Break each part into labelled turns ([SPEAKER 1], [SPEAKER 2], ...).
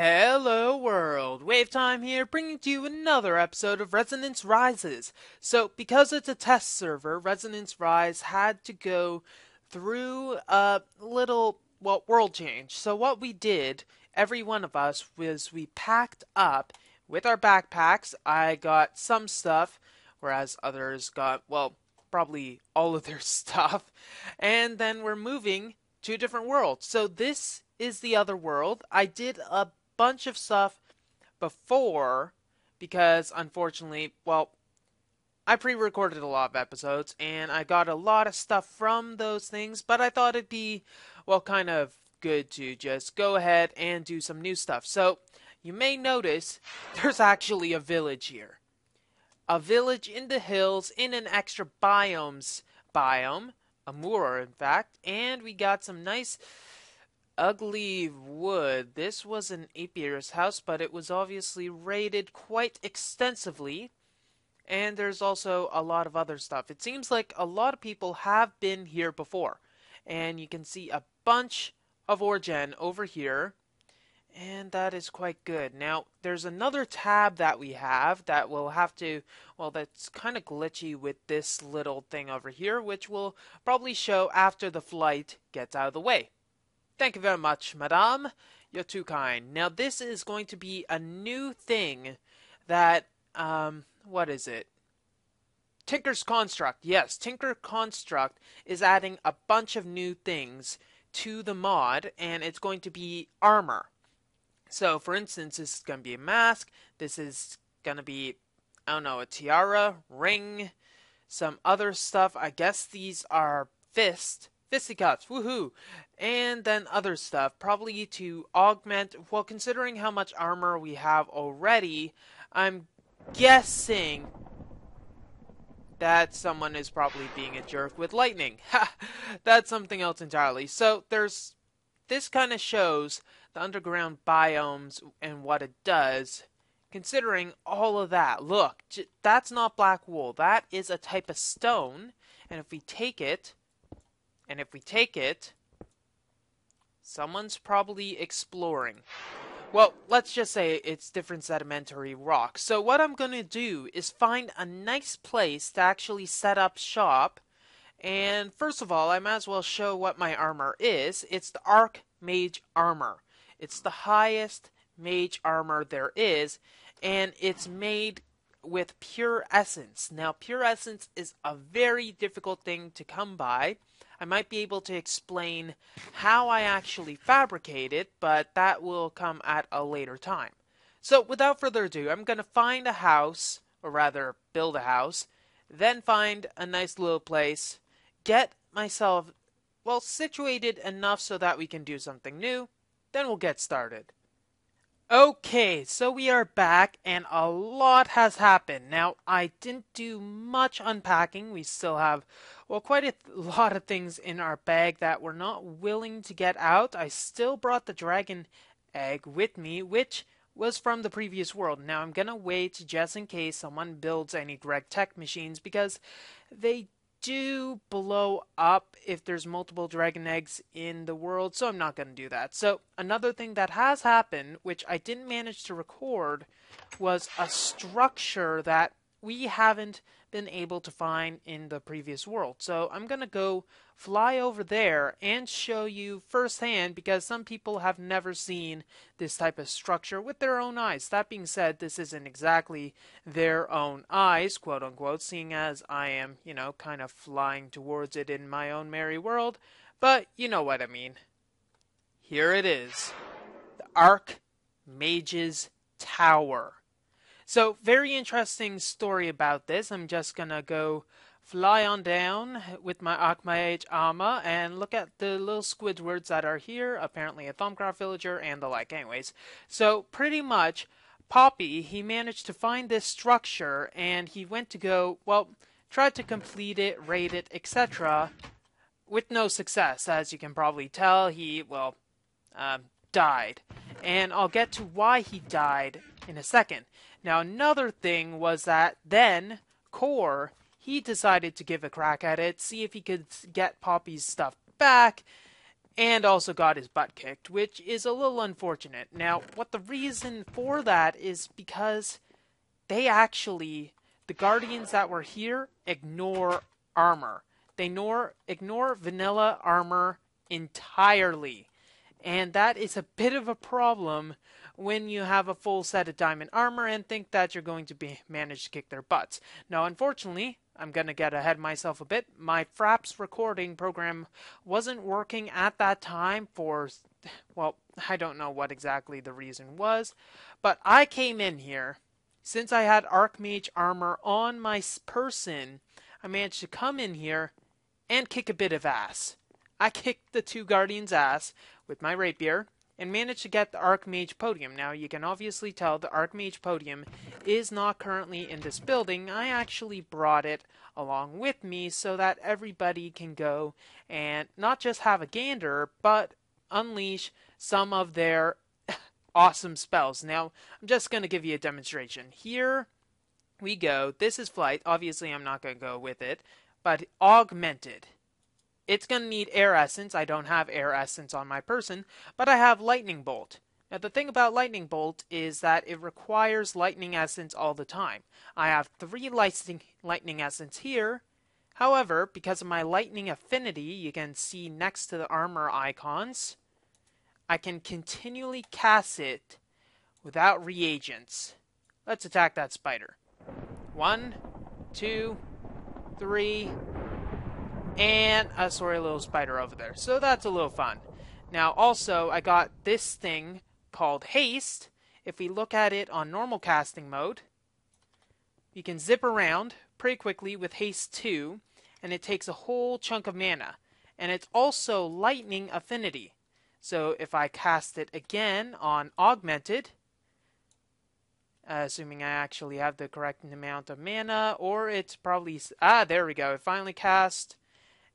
[SPEAKER 1] Hello world, WayofTime here, bringing to you another episode of Resonance Rises. So, because it's a test server, Resonance Rise had to go through a little, world change. So what we did, every one of us, was we packed up with our backpacks. I got some stuff, whereas others got, probably all of their stuff. And then we're moving to a different world. So this is the other world. I did a bunch of stuff before because unfortunately, I pre-recorded a lot of episodes and I got a lot of stuff from those things, but I thought it'd be, kind of good to just go ahead and do some new stuff. So, you may notice there's actually a village here. A village in the hills in an extra biome, a moor in fact, and we got some nice ugly wood. This was an apiarist's house, but it was obviously raided quite extensively. And there's also a lot of other stuff. It seems like a lot of people have been here before. And you can see a bunch of Orgen over here. And that is quite good. Now, there's another tab that we have that will have to, that's kind of glitchy with this little thing over here, which we'll probably show after the flight gets out of the way. Thank you very much, madame. You're too kind. Now, this is going to be a new thing that, what is it? Tinker's Construct. Yes, Tinker Construct is adding a bunch of new things to the mod, and it's going to be armor. So, for instance, this is going to be a mask. This is going to be, I don't know, a tiara, ring, some other stuff. I guess these are fisticuffs, woohoo! And then other stuff, probably to augment, considering how much armor we have already, I'm guessing that someone is probably being a jerk with lightning. Ha! That's something else entirely. So this kind of shows the underground biomes and what it does, considering all of that. Look, that's not black wool. That is a type of stone, and if we take it, someone's probably exploring. Well, let's just say it's different sedimentary rocks. So what I'm going to do is find a nice place to actually set up shop. And first of all, I might as well show what my armor is. It's the Arc Mage Armor. It's the highest mage armor there is, and it's made with pure essence. Now, pure essence is a very difficult thing to come by. I might be able to explain how I actually fabricate it, but that will come at a later time. So, without further ado, I'm going to find a house, or rather, build a house, then find a nice little place, get myself, situated enough so that we can do something new, then we'll get started. Okay, so we are back, and a lot has happened. Now, I didn't do much unpacking. We still have, quite a lot of things in our bag that we're not willing to get out. I still brought the dragon egg with me, which was from the previous world. Now, I'm gonna wait just in case someone builds any direct tech machines, because they do blow up if there's multiple dragon eggs in the world, so I'm not going to do that. So another thing that has happened, which I didn't manage to record, was a structure that we haven't been able to find in the previous world. So I'm going to go fly over there and show you firsthand, because some people have never seen this type of structure with their own eyes. That being said, this isn't exactly their own eyes, quote unquote, seeing as I am, kind of flying towards it in my own merry world, but you know what I mean. Here it is. The Archmage's Tower. So, very interesting story about this. I'm just gonna go fly on down with my Archmage armor and look at the little Squidwards that are here. Apparently a Thumbcraft villager and the like. Anyways, so pretty much, Poppy, he managed to find this structure and he went to go, tried to complete it, raid it, etc. with no success. As you can probably tell, he, died. And I'll get to why he died in a second. Now, another thing was that then Core, he decided to give a crack at it, see if he could get Poppy's stuff back, and also got his butt kicked, which is a little unfortunate. Now, what the reason for that is because the Guardians that were here ignore armor. They ignore vanilla armor entirely. And that is a bit of a problem when you have a full set of diamond armor and think that you're going to manage to kick their butts. Now, unfortunately, I'm going to get ahead of myself a bit. My Fraps recording program wasn't working at that time for, well, I don't know what exactly the reason was, but I came in here. Since I had Archmage armor on my person, I managed to come in here and kick a bit of ass. I kicked the two Guardians' ass with my rapier and managed to get the Archmage podium. Now, you can obviously tell the Archmage podium is not currently in this building. I actually brought it along with me so that everybody can go and not just have a gander, but unleash some of their awesome spells. Now, I'm just going to give you a demonstration. Here we go. This is flight. Obviously, I'm not going to go with it, but augmented. It's going to need air essence. I don't have air essence on my person, but I have lightning bolt. Now, the thing about lightning bolt is that it requires lightning essence all the time. I have 3 lightning essence here. However, because of my lightning affinity, you can see next to the armor icons, I can continually cast it without reagents. Let's attack that spider. 1, 2, 3, and a sorry little spider over there. So that's a little fun. Now also, I got this thing called haste. If we look at it on normal casting mode, you can zip around pretty quickly with haste 2, and it takes a whole chunk of mana. And it's also lightning affinity. So if I cast it again on augmented, assuming I actually have the correct amount of mana, or it's probably, there we go, it finally cast,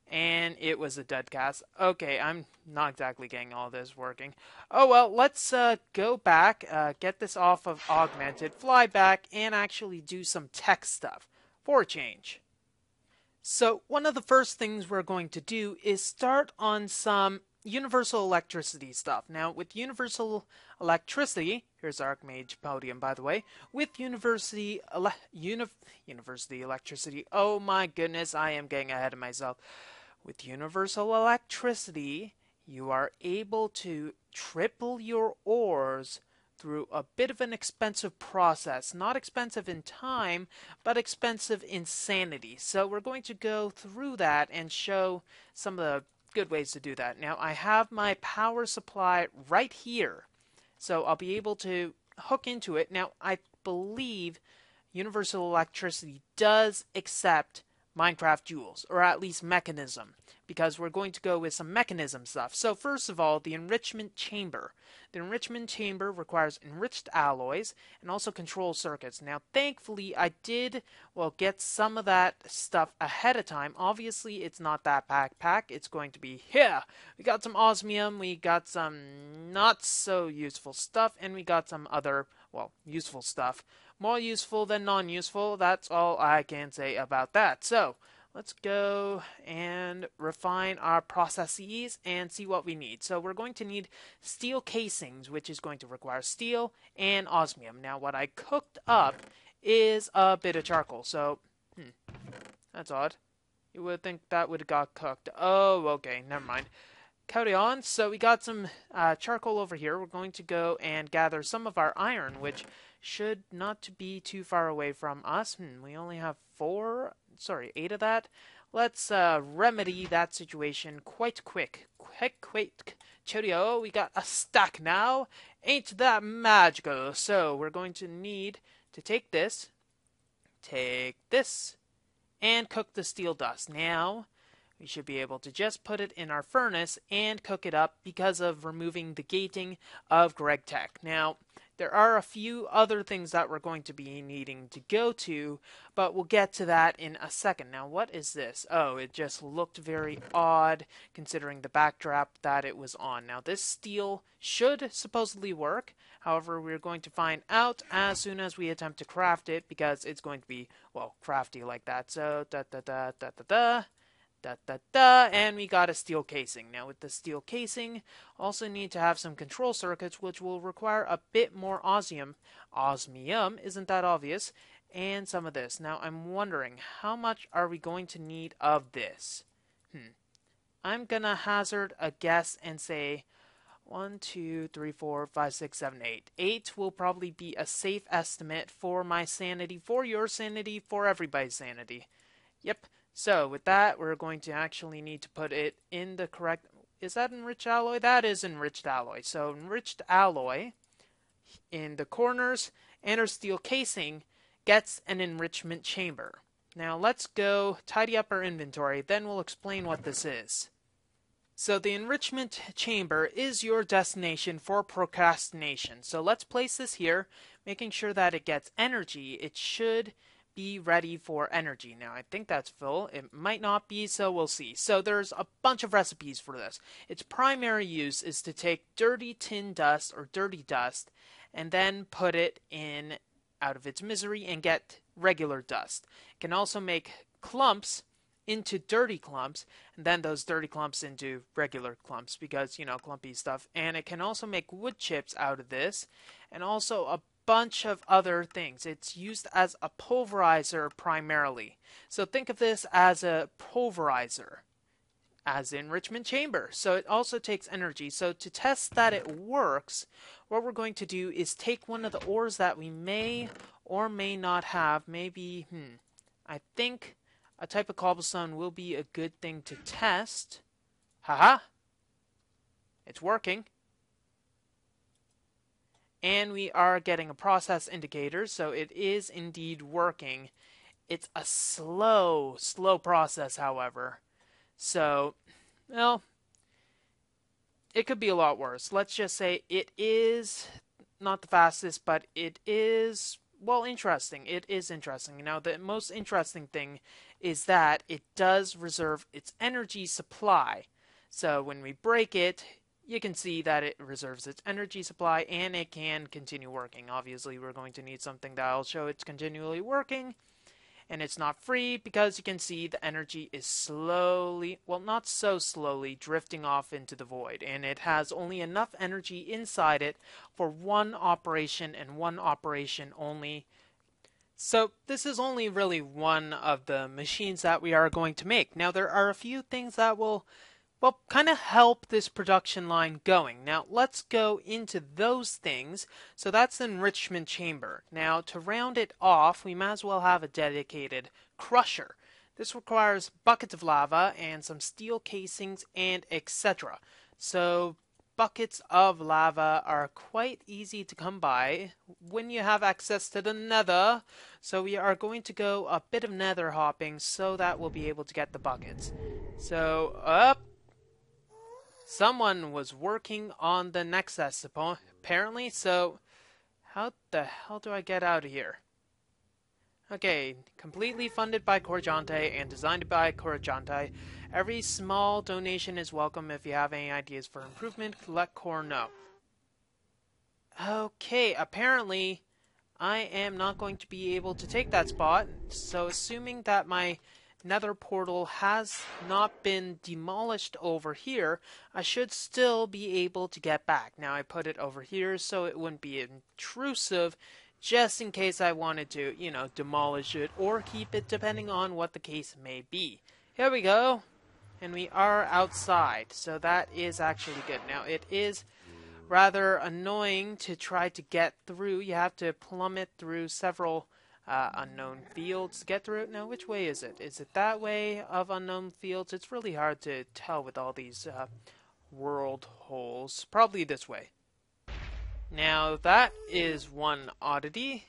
[SPEAKER 1] and it was a dud cast. Okay, I'm not exactly getting all this working. Oh well, let's go back, get this off of augmented, fly back, and actually do some tech stuff for a change. So one of the first things we're going to do is start on some universal electricity stuff. Now, with universal electricity, here's Archmage podium, by the way. With university electricity, oh my goodness, I am getting ahead of myself. With universal electricity, you are able to triple your ores through a bit of an expensive process. Not expensive in time, but expensive in sanity. So we're going to go through that and show some of the good ways to do that. Now, I have my power supply right here, so I'll be able to hook into it. Now, I believe universal electricity does accept Minecraft jewels, or at least mechanism, because we're going to go with some mechanism stuff. So first of all, the enrichment chamber. The enrichment chamber requires enriched alloys and also control circuits. Now, thankfully, I did, well, get some of that stuff ahead of time. Obviously, it's not that backpack. It's going to be here. We got some osmium, we got some not so useful stuff, and we got some other, well, useful stuff. More useful than non-useful. That's all I can say about that. So, let's go and refine our processes and see what we need. So we're going to need steel casings, which is going to require steel and osmium. Now, what I cooked up is a bit of charcoal. So, that's odd. You would think that would have got cooked. Oh, okay, never mind. Carry on. So we got some charcoal over here. We're going to go and gather some of our iron, which should not be too far away from us. We only have 8 of that. Let's remedy that situation quite quick. Quick. Cheerio, we got a stack now. Ain't that magical? So we're going to need to take this, and cook the steel dust. Now, we should be able to just put it in our furnace and cook it up because of removing the gating of Greg Tech. Now, there are a few other things that we're going to be needing to go to, but we'll get to that in a second. Now, what is this? Oh, it just looked very odd considering the backdrop that it was on. Now, this steel should supposedly work. However, we're going to find out as soon as we attempt to craft it because it's going to be, well, crafty like that. So, Da da da, and we got a steel casing. Now with the steel casing, also need to have some control circuits, which will require a bit more osmium, isn't that obvious? And some of this. Now I'm wondering, how much are we going to need of this? I'm gonna hazard a guess and say 1, 2, 3, 4, 5, 6, 7, 8. 8 will probably be a safe estimate for my sanity, for your sanity, for everybody's sanity. Yep. So with that, we're going to actually need to put it in the correct... Is that enriched alloy? That is enriched alloy. So enriched alloy in the corners and our steel casing gets an enrichment chamber. Now let's go tidy up our inventory, then we'll explain what this is. So the enrichment chamber is your destination for procrastination. So let's place this here, making sure that it gets energy. It should be ready for energy. Now I think that's full. It might not be, so we'll see. So there's a bunch of recipes for this. Its primary use is to take dirty tin dust or dirty dust and then put it in out of its misery and get regular dust. It can also make clumps into dirty clumps, and then those dirty clumps into regular clumps because, you know, clumpy stuff. And it can also make wood chips out of this, and also a bunch of other things. It's used as a pulverizer primarily. So think of this as a pulverizer, as the enrichment chamber. So it also takes energy. So to test that it works, what we're going to do is take one of the ores that we may or may not have. Maybe, I think a type of cobblestone will be a good thing to test. Haha! It's working. And we are getting a process indicator, so it is indeed working. It's a slow process, however. So, well, it could be a lot worse. Let's just say it is not the fastest, but it is, well, interesting. It is interesting. Now, the most interesting thing is that it does reserve its energy supply. So when we break it, you can see that it reserves its energy supply and it can continue working. Obviously, we're going to need something that will show it's continually working. And it's not free because you can see the energy is slowly, well, not so slowly, drifting off into the void. And it has only enough energy inside it for one operation and one operation only. So this is only really one of the machines that we are going to make. Now there are a few things that will, well, kind of help this production line going. Now let's go into those things. So that's the enrichment chamber. Now to round it off, we might as well have a dedicated crusher. This requires buckets of lava and some steel casings and etc. So buckets of lava are quite easy to come by when you have access to the nether. So we are going to go a bit of nether hopping so that we'll be able to get the buckets. So up. Someone was working on the nexus apparently, so how the hell do I get out of here? Okay, completely funded by Corjante and designed by Corjante. Every small donation is welcome. If you have any ideas for improvement, let Cor know. Okay, apparently I am not going to be able to take that spot, so assuming that my nether portal has not been demolished over here, I should still be able to get back. Now I put it over here so it wouldn't be intrusive, just in case I wanted to, you know, demolish it or keep it, depending on what the case may be. Here we go. And we are outside, so that is actually good. Now it is rather annoying to try to get through. You have to plummet through several unknown fields to get through it. Now, which way is it? Is it that way of unknown fields? It's really hard to tell with all these world holes. Probably this way. Now, that is one oddity,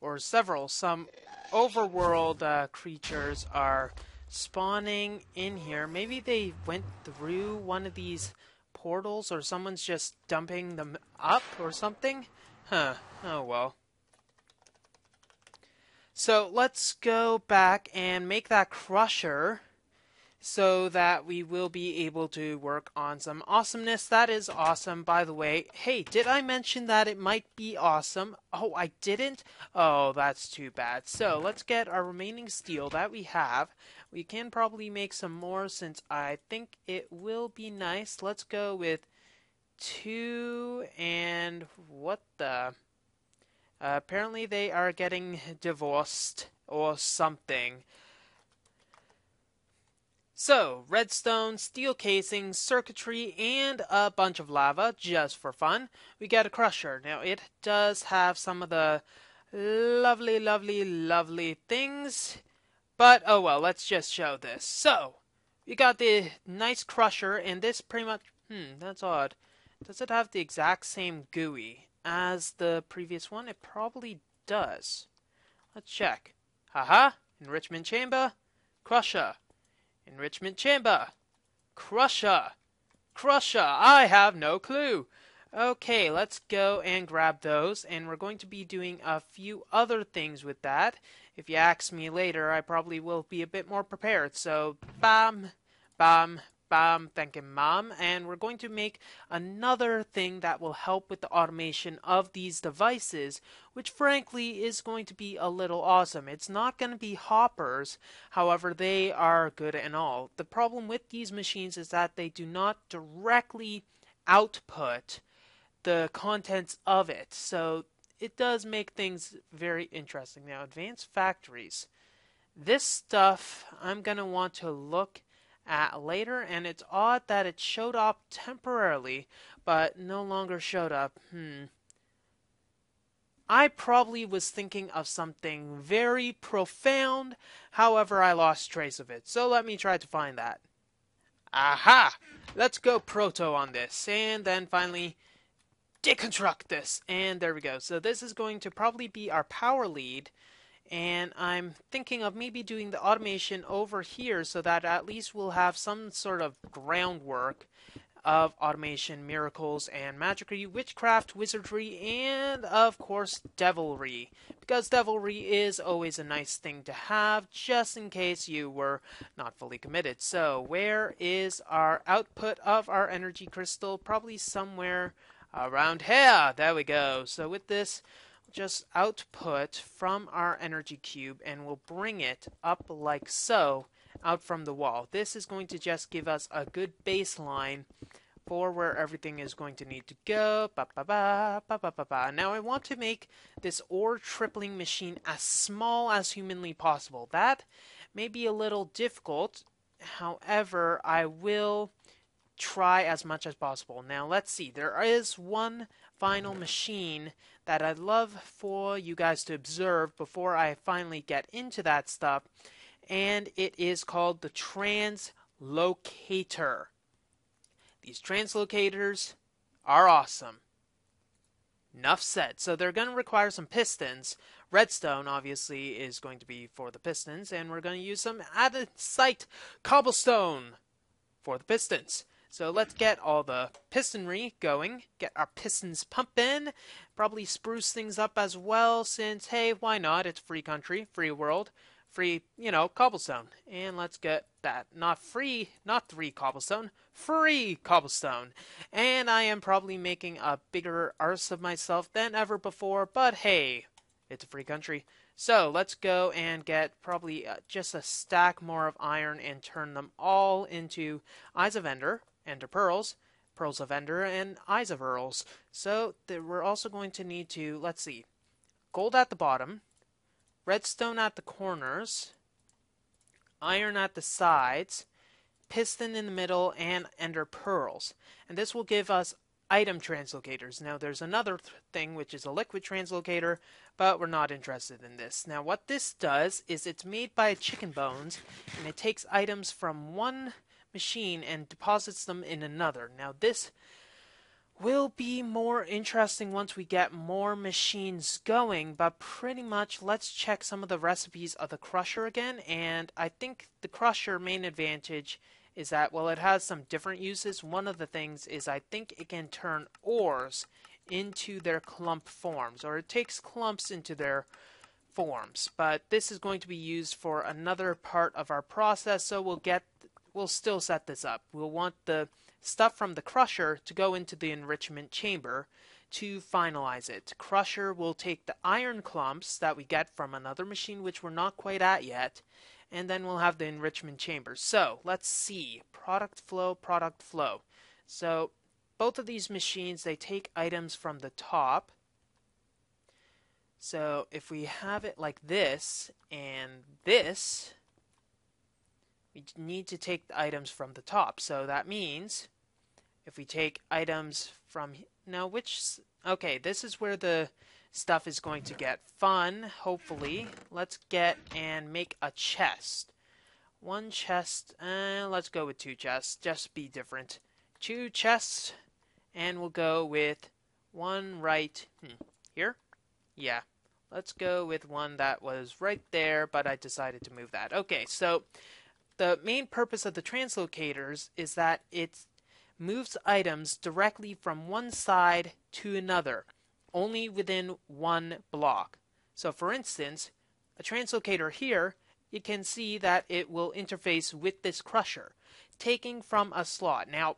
[SPEAKER 1] or several. Some overworld creatures are spawning in here. Maybe they went through one of these portals, or someone's just dumping them up or something. Huh. Oh well. So let's go back and make that crusher so that we will be able to work on some awesomeness. That is awesome, by the way. Hey, did I mention that it might be awesome? Oh, I didn't? Oh, that's too bad. So let's get our remaining steel that we have. We can probably make some more since I think it will be nice. Let's go with 2 and what the... apparently they are getting divorced or something. So, redstone, steel casing, circuitry, and a bunch of lava, just for fun. We get a crusher. Now, it does have some of the lovely, lovely, lovely things, but oh well, let's just show this. So, we got the nice crusher, and this pretty much, that's odd. Does it have the exact same GUI as the previous one? It probably does. Let's check. Haha, enrichment chamber, crusher. Enrichment chamber. Crusher. Crusher. I have no clue. Okay, let's go and grab those, and we're going to be doing a few other things with that. If you ask me later, I probably will be a bit more prepared. So, bam, bam, bam, thank you, Mom. And we're going to make another thing that will help with the automation of these devices, which frankly is going to be a little awesome. It's not going to be hoppers, however, they are good and all. The problem with these machines is that they do not directly output the contents of it, so it does make things very interesting. Now, advanced factories. This stuff I'm going to want to look at later, and it's odd that it showed up temporarily, but no longer showed up. I probably was thinking of something very profound, however I lost trace of it, so let me try to find that. Aha! Let's go proto on this, and then finally deconstruct this, and there we go. So this is going to probably be our power lead, and I'm thinking of maybe doing the automation over here so that at least we'll have some sort of groundwork of automation, miracles, and magicry, witchcraft, wizardry, and of course devilry. Because devilry is always a nice thing to have, just in case you were not fully committed. So where is our output of our energy crystal? Probably somewhere around here. There we go. So with this, just output from our energy cube, and we'll bring it up like so out from the wall. This is going to just give us a good baseline for where everything is going to need to go. Now I want to make this ore tripling machine as small as humanly possible. That may be a little difficult. However, I will try as much as possible. Now let's see. There is one final machine that I'd love for you guys to observe before I finally get into that stuff, and it is called the translocator. These translocators are awesome. Enough said. So they're going to require some pistons. Redstone, obviously, is going to be for the pistons, and we're going to use some andesite cobblestone for the pistons. So let's get all the pistonry going, get our pistons pumping, probably spruce things up as well since, hey, why not? It's free country, free world, free, cobblestone. And let's get that. Not free, not 3 cobblestone, free cobblestone. And I am probably making a bigger arse of myself than ever before, but hey, it's a free country. So let's go and get probably just a stack more of iron and turn them all into Eyes of Ender. Ender pearls, pearls of Ender, and eyes of earls. So we're also going to need to, let's see, gold at the bottom, redstone at the corners, iron at the sides, piston in the middle, and ender pearls. And this will give us item translocators. Now there's another thing which is a liquid translocator, but we're not interested in this. Now what this does is it's made by chicken bones, and it takes items from one machine and deposits them in another. Now this will be more interesting once we get more machines going, but pretty much let's check some of the recipes of the crusher again. And I think the crusher main advantage is that, well, it has some different uses. One of the things is I think it can turn ores into their clump forms, or it takes clumps into their forms, but this is going to be used for another part of our process, so we'll get we'll still set this up. We'll want the stuff from the crusher to go into the enrichment chamber to finalize it. Crusher will take the iron clumps that we get from another machine, which we're not quite at yet, and then we'll have the enrichment chamber. So let's see, product flow, product flow. So both of these machines, they take items from the top. So if we have it like this and this, we need to take the items from the top. So that means if we take items from, now okay, this is where the stuff is going to get fun, hopefully. Let's get and make a chest. One chest, let's go with two chests, just be different. Two chests, and we'll go with one right here. Yeah, let's go with one that was right there, but I decided to move that. Okay, so the main purpose of the translocators is that it moves items directly from one side to another, only within one block. So for instance, a translocator here, you can see that it will interface with this crusher, taking from a slot. Now,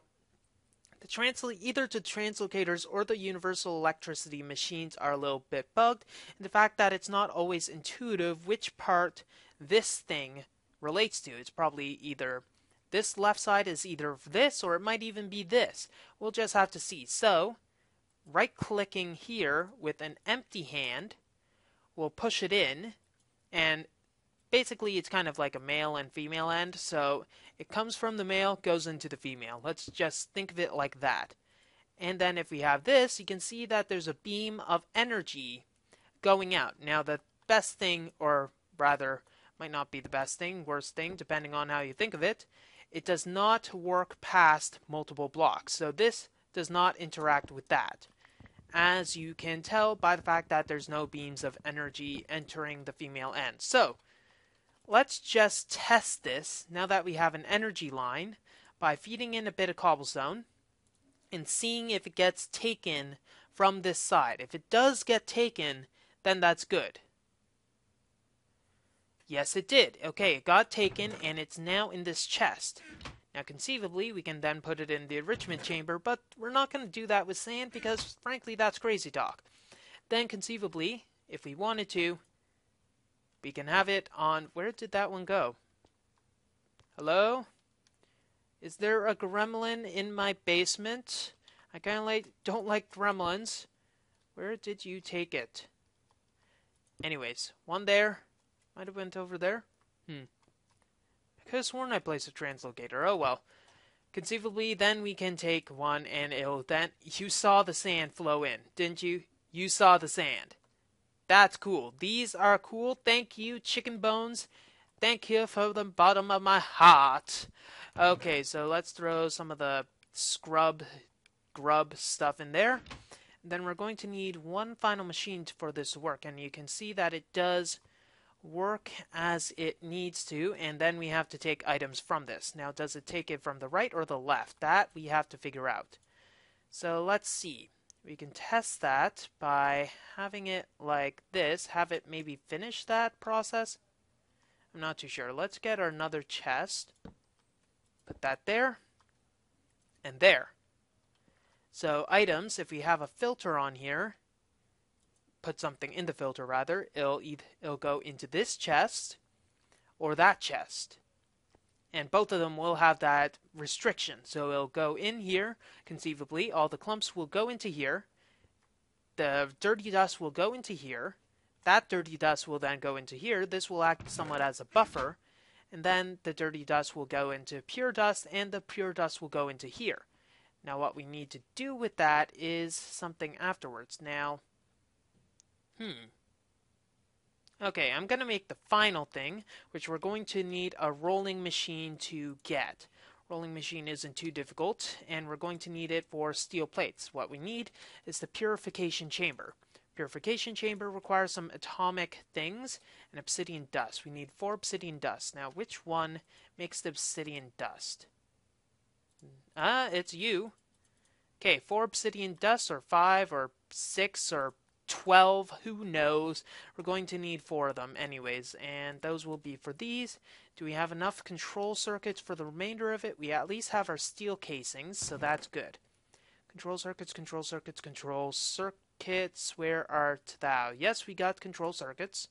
[SPEAKER 1] either the translocators or the universal electricity machines are a little bit bugged, and the fact that it's not always intuitive which part this thing relates to. It's probably either this left side is either this, or it might even be this. We'll just have to see. So, right-clicking here with an empty hand, we'll push it in, and basically it's kind of like a male and female end, so it comes from the male, goes into the female. Let's just think of it like that. And then if we have this, you can see that there's a beam of energy going out. Now the best thing, or rather, might not be the best thing, worst thing, depending on how you think of it, it does not work past multiple blocks. So this does not interact with that, as you can tell by the fact that there's no beams of energy entering the female end. So let's just test this now that we have an energy line by feeding in a bit of cobblestone and seeing if it gets taken from this side. If it does get taken, then that's good. Yes, it did. Okay, it got taken, and it's now in this chest. Now, conceivably, we can then put it in the enrichment chamber, but we're not going to do that with sand because, frankly, that's crazy talk. Then, conceivably, if we wanted to, we can have it on... Where did that one go? Hello? Is there a gremlin in my basement? I kind of don't like gremlins. Where did you take it? Anyways, one there. Might have went over there. I could have sworn I placed a translocator. Oh well. Conceivably, then we can take one and it'll then... You saw the sand flow in, didn't you? You saw the sand. That's cool. These are cool. Thank you, chicken bones. Thank you from the bottom of my heart. Okay, so let's throw some of the grub stuff in there. Then we're going to need one final machine for this to work, and you can see that it does work as it needs to, and then we have to take items from this. Now, does it take it from the right or the left? That we have to figure out. So let's see. We can test that by having it like this, have it maybe finish that process. I'm not too sure. Let's get another chest. Put that there. And there. So items, if we have a filter on here, put something in the filter rather, it'll go into this chest or that chest. And both of them will have that restriction. So it'll go in here, conceivably. All the clumps will go into here. The dirty dust will go into here. That dirty dust will then go into here. This will act somewhat as a buffer. And then the dirty dust will go into pure dust, and the pure dust will go into here. Now what we need to do with that is something afterwards. Now, okay, I'm going to make the final thing, which we're going to need a rolling machine to get. Rolling machine isn't too difficult, and we're going to need it for steel plates. What we need is the purification chamber. Purification chamber requires some atomic things and obsidian dust. We need 4 obsidian dust. Now, which one makes the obsidian dust? It's you. Okay, 4 obsidian dust, or 5, or 6, or 12, who knows. We're going to need 4 of them anyways, and those will be for these. Do we have enough control circuits for the remainder of it? We at least have our steel casings, so that's good. Control circuits, control circuits, control circuits. Where art thou? Yes, we got control circuits.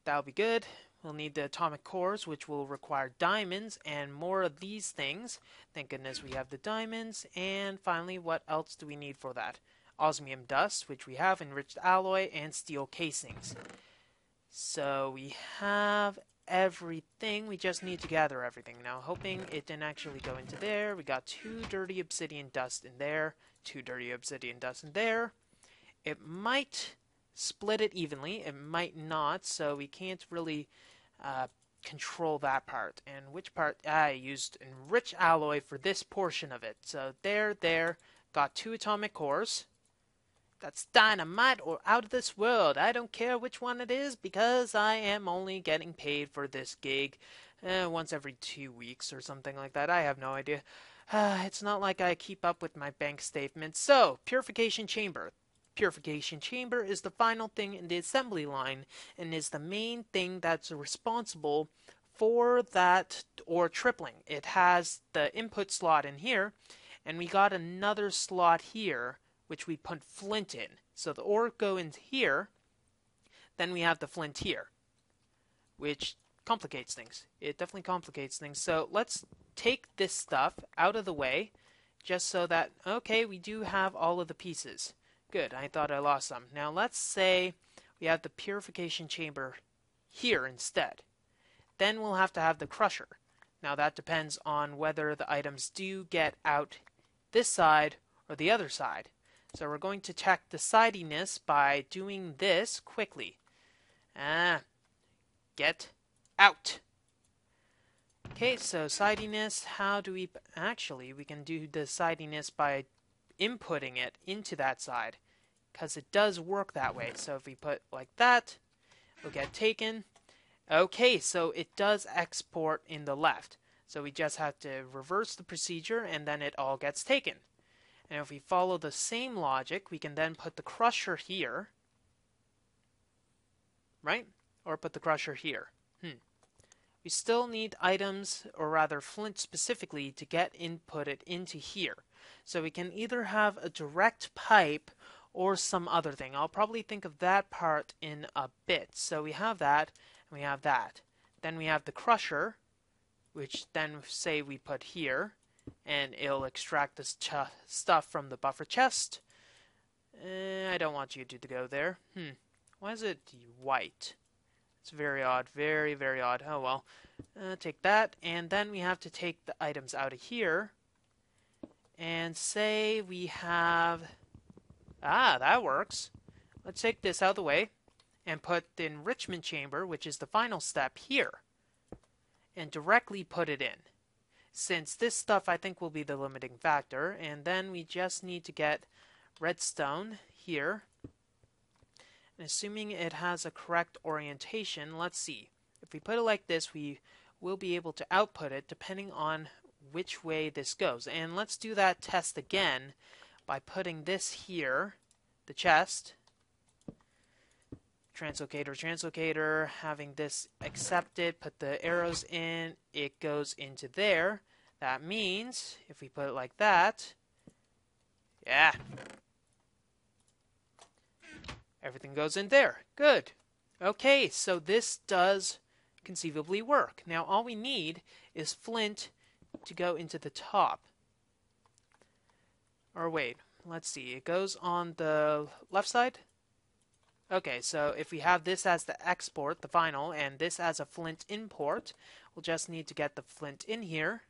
[SPEAKER 1] That'll be good. We'll need the atomic cores, which will require diamonds and more of these things. Thank goodness we have the diamonds. And finally, what else do we need for that? Osmium dust, which we have, enriched alloy, and steel casings. So we have everything. We just need to gather everything. Now, hoping it didn't actually go into there. We got 2 dirty obsidian dust in there, 2 dirty obsidian dust in there. It might split it evenly. It might not, so we can't really control that part. And which part? I used enriched alloy for this portion of it. So there, got 2 atomic cores. That's dynamite or out of this world. I don't care which one it is because I am only getting paid for this gig once every 2 weeks or something like that. I have no idea. It's not like I keep up with my bank statements. So, purification chamber. Purification chamber is the final thing in the assembly line and is the main thing that's responsible for that ore tripling. It has the input slot in here, and we got another slot here which we put flint in. So the ore go in here, then we have the flint here, which complicates things. It definitely complicates things. So let's take this stuff out of the way, just so that, okay, we do have all of the pieces. Good, I thought I lost some. Now let's say we have the purification chamber here instead. Then we'll have to have the crusher. Now that depends on whether the items do get out this side or the other side. So we're going to check the sidiness by doing this quickly. Get out. Okay, so sidiness, how do we... Actually, we can do the sidiness by inputting it into that side, because it does work that way. So if we put like that, it'll get taken. Okay, so it does export in the left. So we just have to reverse the procedure, and then it all gets taken. And if we follow the same logic, we can then put the crusher here, right? Or put the crusher here. We still need items, or rather flint specifically, to get inputted into here. So we can either have a direct pipe or some other thing. I'll probably think of that part in a bit. So we have that, and we have that. Then we have the crusher, which then say we put here. And it'll extract this stuff from the buffer chest. I don't want you to go there. Why is it white? It's very odd. Very, very odd. Oh well. Take that. And then we have to take the items out of here. And say we have... that works. Let's take this out of the way. And put the enrichment chamber, which is the final step, here. And directly put it in. Since this stuff I think will be the limiting factor, and then we just need to get redstone here. And assuming it has a correct orientation, let's see. If we put it like this, we will be able to output it depending on which way this goes. And let's do that test again by putting this here, the chest. Translocator, having this accepted, put the arrows in, it goes into there. That means, if we put it like that, yeah, everything goes in there. Good. Okay, so this does conceivably work. Now all we need is flint to go into the top. Or wait, let's see, it goes on the left side? Okay, so if we have this as the export, the final, and this as a flint import, we'll just need to get the flint in here.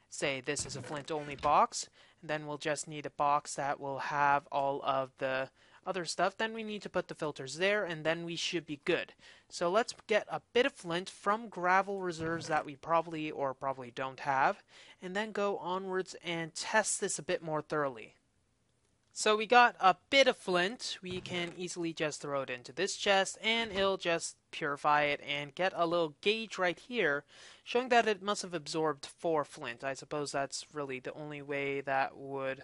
[SPEAKER 1] Say this is a flint only box, and then we'll just need a box that will have all of the other stuff. Then we need to put the filters there, and then we should be good. So let's get a bit of flint from gravel reserves that we probably or probably don't have, and then go onwards and test this a bit more thoroughly. So we got a bit of flint. We can easily just throw it into this chest and it'll just purify it and get a little gauge right here showing that it must have absorbed 4 flint. I suppose that's really the only way that would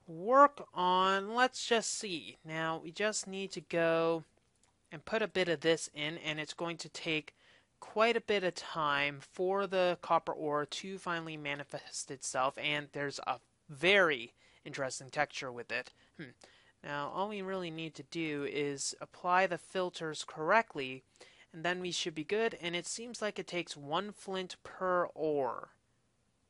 [SPEAKER 1] work on. Let's just see. Now we just need to go and put a bit of this in, and it's going to take quite a bit of time for the copper ore to finally manifest itself, and there's a very interesting texture with it. Now, all we really need to do is apply the filters correctly, and then we should be good, and it seems like it takes 1 flint per ore.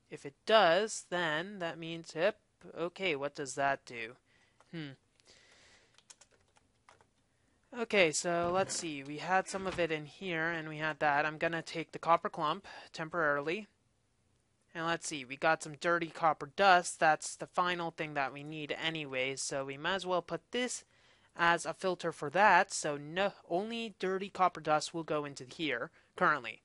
[SPEAKER 1] If it does, then that means, yep, okay, what does that do? Okay, so let's see. We had some of it in here, and we had that. I'm going to take the copper clump temporarily. And let's see. We got some dirty copper dust. That's the final thing that we need anyways, so we might as well put this as a filter for that. So no, only dirty copper dust will go into here currently.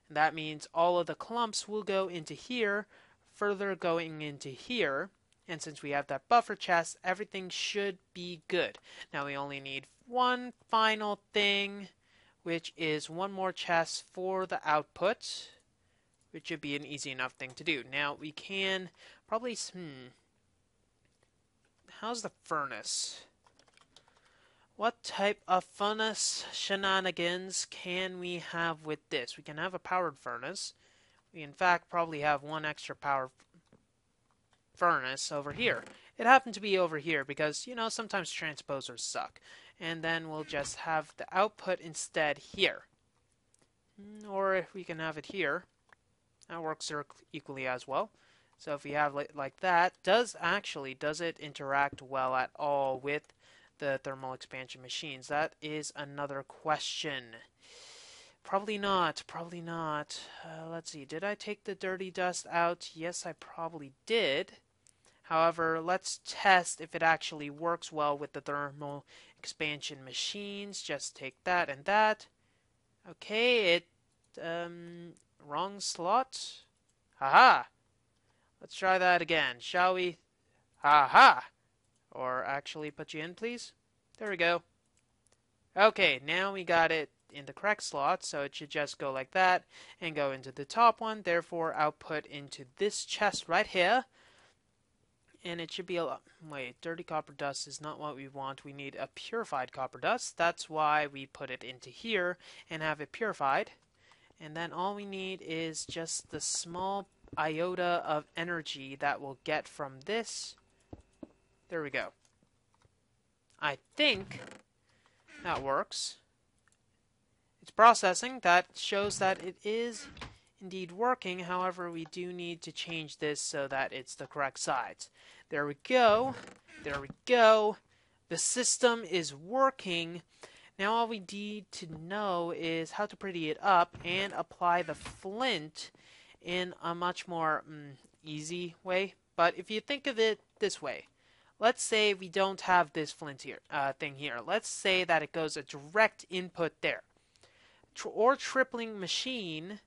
[SPEAKER 1] And that means all of the clumps will go into here, further going into here. And since we have that buffer chest, everything should be good. Now we only need one final thing, which is one more chest for the output, which should be an easy enough thing to do. Now we can probably, how's the furnace? What type of furnace shenanigans can we have with this? We can have a powered furnace. We in fact probably have one extra powered furnace over here. It happened to be over here because, you know, sometimes transposers suck. And then we'll just have the output instead here. Or if we can have it here, that works equally as well. So if we have like that, does it interact well at all with the thermal expansion machines? That is another question. Probably not. Let's see. Did I take the dirty dust out? Yes, I probably did. However, let's test if it actually works well with the thermal expansion machines. Just take that and that. Okay, wrong slot. Haha. Let's try that again, shall we? Haha. Or actually put you in, please. There we go. Okay, now we got it in the correct slot, so it should just go like that and go into the top one, therefore output into this chest right here. And it should be a lot. Wait, dirty copper dust is not what we want. We need a purified copper dust. That's why we put it into here and have it purified. And then all we need is just the small iota of energy that we'll get from this. There we go. I think that works. It's processing. That shows that it is indeed working. However, we do need to change this so that it's the correct size. There we go. There we go. The system is working. Now all we need to know is how to pretty it up and apply the flint in a much more easy way. But if you think of it this way, let's say we don't have this flint here, thing here. Let's say that it goes a direct input there. Or tripling machine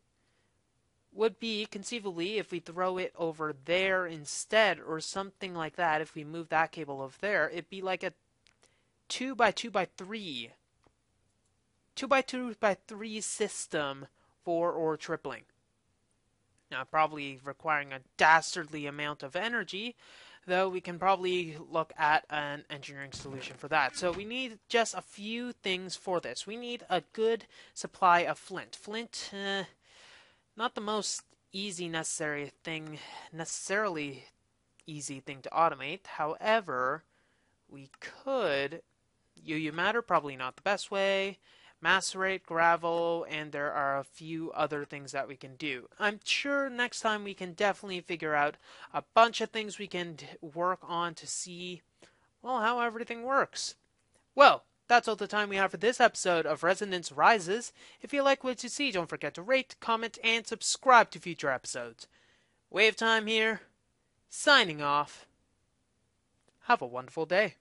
[SPEAKER 1] would be, conceivably, if we throw it over there instead, or something like that, if we move that cable over there, it'd be like a 2x2x3. 2x2x3 system for ore tripling. Now, probably requiring a dastardly amount of energy, though we can probably look at an engineering solution for that. So we need just a few things for this. We need a good supply of flint. Flint, not the most necessarily easy thing to automate. However, we could UU matter, probably not the best way. Macerate, gravel, and there are a few other things that we can do. I'm sure next time we can definitely figure out a bunch of things we can work on to see, well, how everything works. Well, that's all the time we have for this episode of Resonance Rises. If you like what you see, don't forget to rate, comment, and subscribe to future episodes. WayofTime here, signing off. Have a wonderful day.